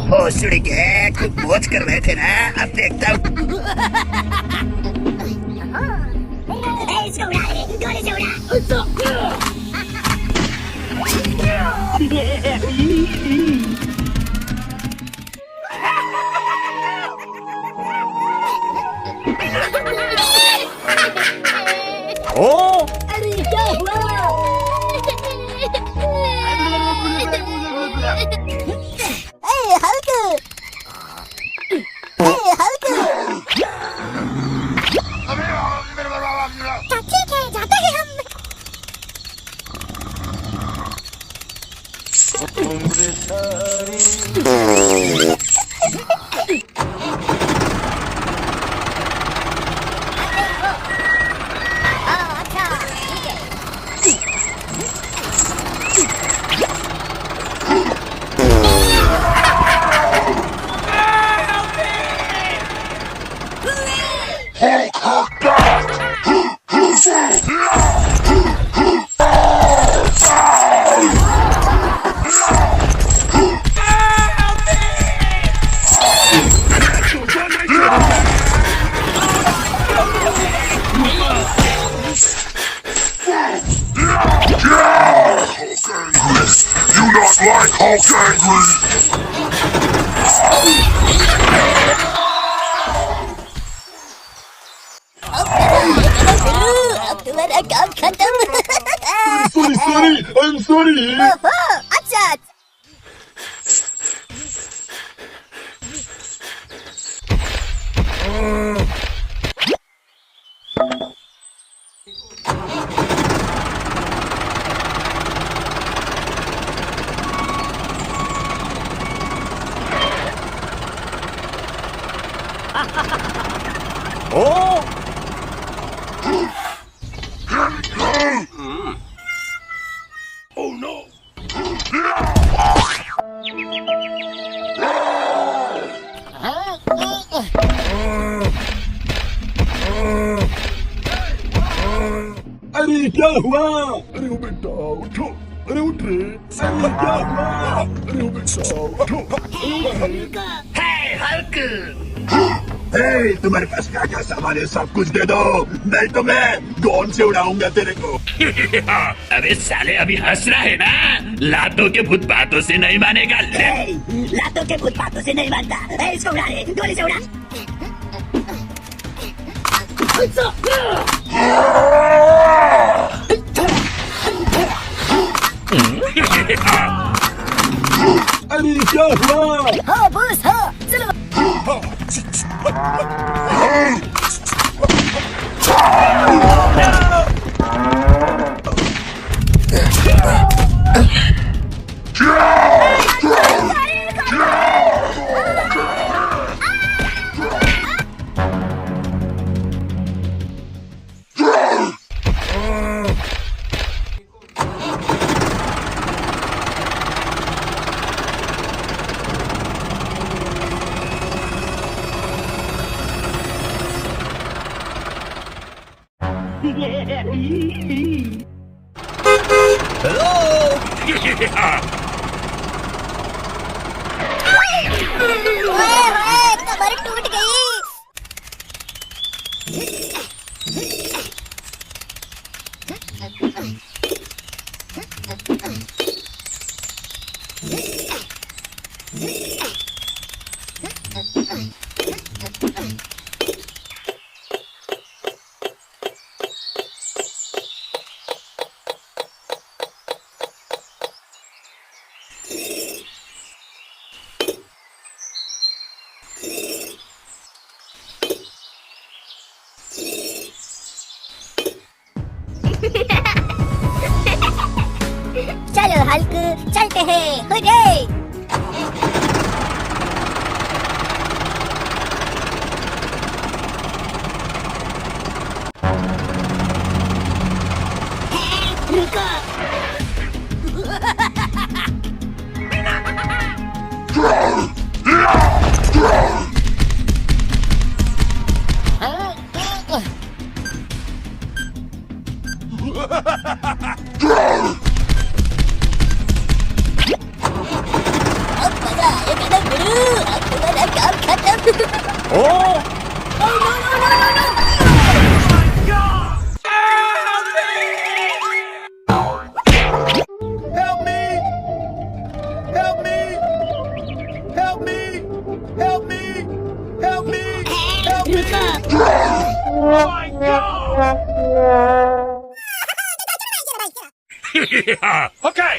भोसड़ी के खूब मौज कर रहे थे ना, अब देखता हूँ। ओ अरे क्या हुआ? Hulk, Hulk. ठीक है, जाते हैं हम। अच्छा, ठीक है। You not like Hulk angry? अब तुम्हारा काम खत्म। sorry, I'm sorry. ओहो, अच्छा। ओ Oh no! अरे क्या हुआ? अरे ओ बेटा उठो, अरे उठ रे। अरे क्या हुआ? अरे ओ बेटा उठो। हे हल्क, हे, तुम्हारे पास क्या क्या सामान है सब कुछ दे दो, नहीं तो मैं गॉन से उड़ाऊंगा तेरे को। अबे साले अभी हंस रहा है ना? लातों के भूत बातों से नहीं मानेगा। ले। लातों के भूत बातों से नहीं मानता। इसको उड़ा रे, गोली से उड़ा। अरे क्या हुआ? हाँ बॉस, हाँ चलो। ओए, कमर टूट गई। चलो हल्क, चलते हैं। हुर्रे! रुको। Oh! Help me! Help me! Help me! Help me! Help me! Help me! Okay.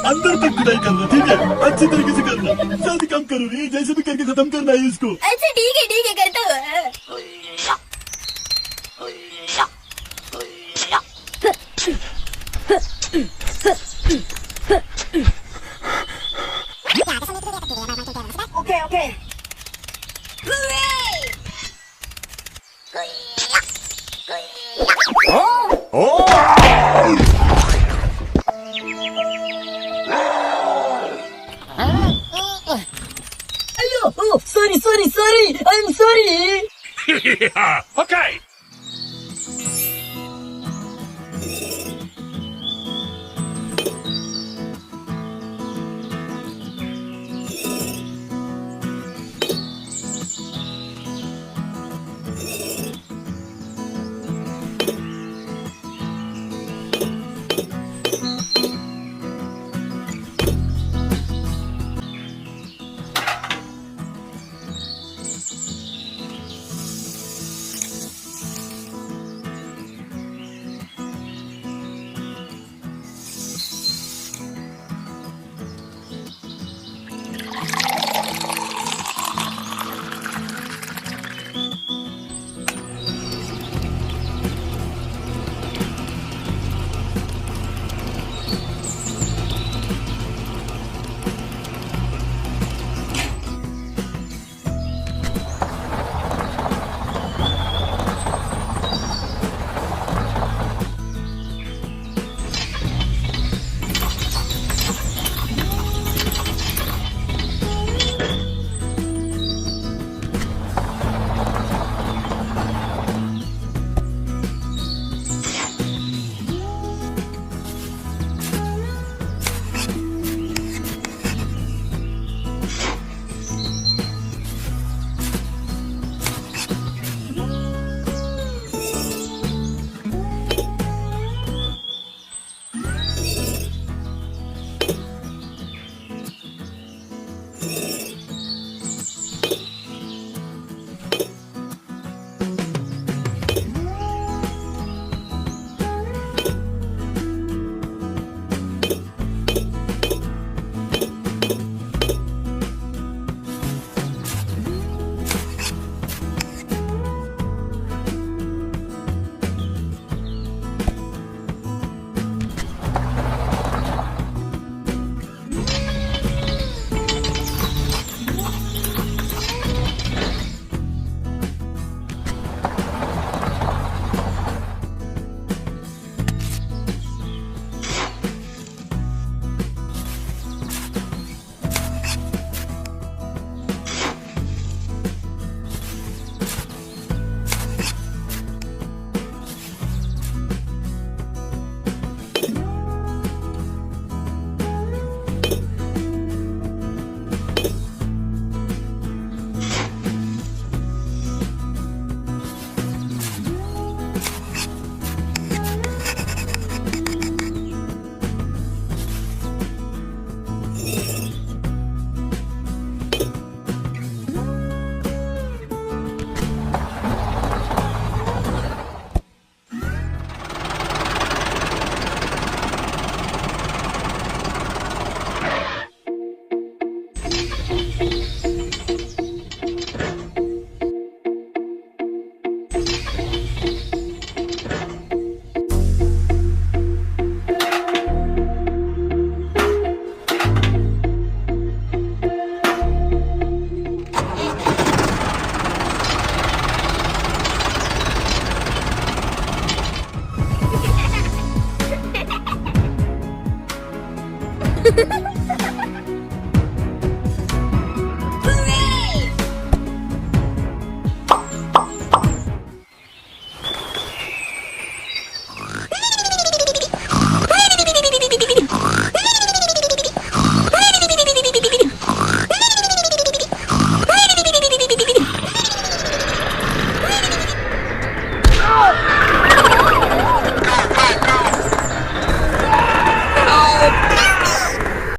अंदर तक खुदाई करना, ठीक है? अच्छी तरीके से करना। जल्दी काम करो, ये जैसे भी करके खत्म करना है इसको। अच्छा ठीक है करता हूँ। Okay. Ayo, sorry, I'm sorry. Okay.